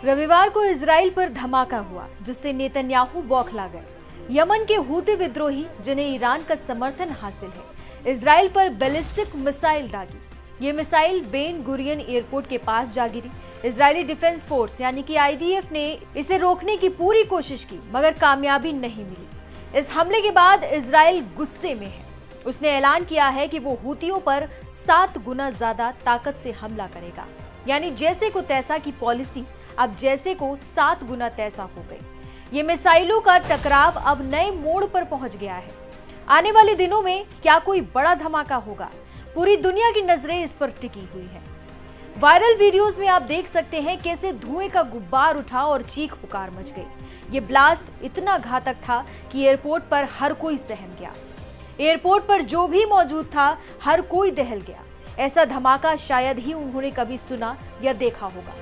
रविवार को इजराइल पर धमाका हुआ जिससे नेतन्याहू बौखला गए। यमन के हूती विद्रोही जिन्हें ईरान का समर्थन हासिल है, इजराइल पर बैलिस्टिक मिसाइल दागी। ये मिसाइल बेन गुरियन एयरपोर्ट के पास जा गिरी। इजरायली डिफेंस फोर्स यानी कि आईडीएफ ने इसे रोकने की पूरी कोशिश की मगर कामयाबी नहीं मिली। इस हमले के बाद इजराइल गुस्से में है। उसने ऐलान किया है कि वो हूतियों पर 7 गुना ज्यादा ताकत से हमला करेगा, यानी जैसे को तैसा की पॉलिसी अब जैसे को 7 गुना तैसा हो गई। ये मिसाइलों का टकराव अब नए मोड़ पर पहुंच गया है। आने वाले दिनों में क्या कोई बड़ा धमाका होगा? पूरी दुनिया की नजरें इस पर टिकी हुई है। वायरल वीडियोस में आप देख सकते हैं कैसे धुएं का गुब्बार उठा और चीख पुकार मच गई। ये ब्लास्ट इतना घातक था कि एयरपोर्ट पर हर कोई सहम गया। एयरपोर्ट पर जो भी मौजूद था हर कोई दहल गया। ऐसा धमाका शायद ही उन्होंने कभी सुना या देखा होगा।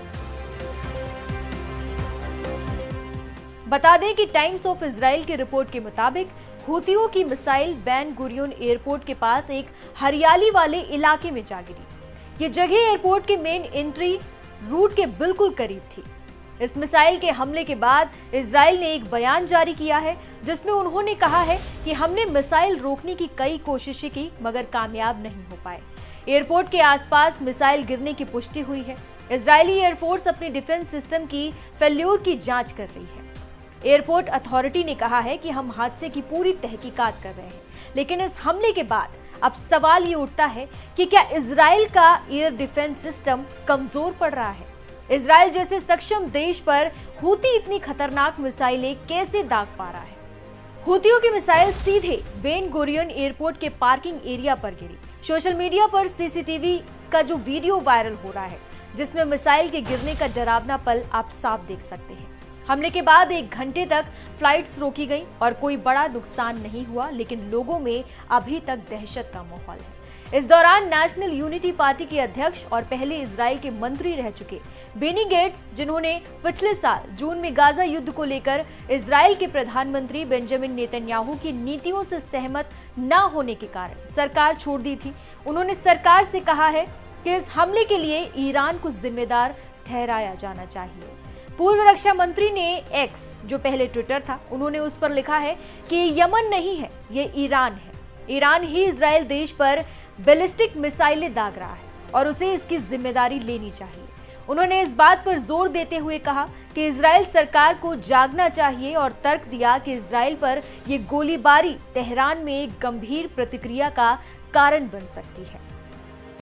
बता दें कि टाइम्स ऑफ इजराइल की रिपोर्ट के मुताबिक हूतियों की मिसाइल बेन गुरियन एयरपोर्ट के पास एक हरियाली वाले इलाके में जा गिरी। ये जगह एयरपोर्ट के मेन एंट्री रूट के बिल्कुल करीब थी। इस मिसाइल के हमले के बाद इजराइल ने एक बयान जारी किया है जिसमें उन्होंने कहा है कि हमने मिसाइल रोकने की कई कोशिशें की मगर कामयाब नहीं हो पाए। एयरपोर्ट के आसपास मिसाइल गिरने की पुष्टि हुई है। इजरायली एयरफोर्स अपनी डिफेंस सिस्टम की फेल्योर की जांच कर रही है। एयरपोर्ट अथॉरिटी ने कहा है कि हम हादसे की पूरी तहकीकात कर रहे हैं, लेकिन इस हमले के बाद अब सवाल ये उठता है कि क्या इजराइल का एयर डिफेंस सिस्टम कमजोर पड़ रहा है? इजराइल जैसे सक्षम देश पर हूती इतनी खतरनाक मिसाइलें कैसे दाग पा रहा है? हूतियों की मिसाइल सीधे बेन गुरियन एयरपोर्ट के पार्किंग एरिया पर गिरी। सोशल मीडिया पर सीसीटीवी का जो वीडियो वायरल हो रहा है जिसमें मिसाइल के गिरने का डरावना पल आप साफ देख सकते हैं। हमले के बाद 1 घंटे तक फ्लाइट्स रोकी गई और कोई बड़ा नुकसान नहीं हुआ, लेकिन लोगों में अभी तक दहशत का माहौल है। इस दौरान नेशनल यूनिटी पार्टी के अध्यक्ष और पहले इजराइल के मंत्री रह चुके बेनी गेट्स, जिन्होंने पिछले साल जून में गाजा युद्ध को लेकर इजराइल के प्रधानमंत्री बेंजामिन नेतन्याहू की नीतियों से सहमत न होने के कारण सरकार छोड़ दी थी, उन्होंने सरकार से कहा है कि इस हमले के लिए ईरान को जिम्मेदार ठहराया जाना चाहिए। पूर्व रक्षा मंत्री ने एक्स, जो पहले ट्विटर था, उन्होंने उस पर लिखा है कि ये यमन नहीं है, ये ईरान है। ईरान ही इजराइल देश पर बैलिस्टिक मिसाइलें दाग रहा है और उसे इसकी जिम्मेदारी लेनी चाहिए। उन्होंने इस बात पर जोर देते हुए कहा कि इजराइल सरकार को जागना चाहिए और तर्क दिया कि इजराइल पर यह गोलीबारी तेहरान में एक गंभीर प्रतिक्रिया का कारण बन सकती है।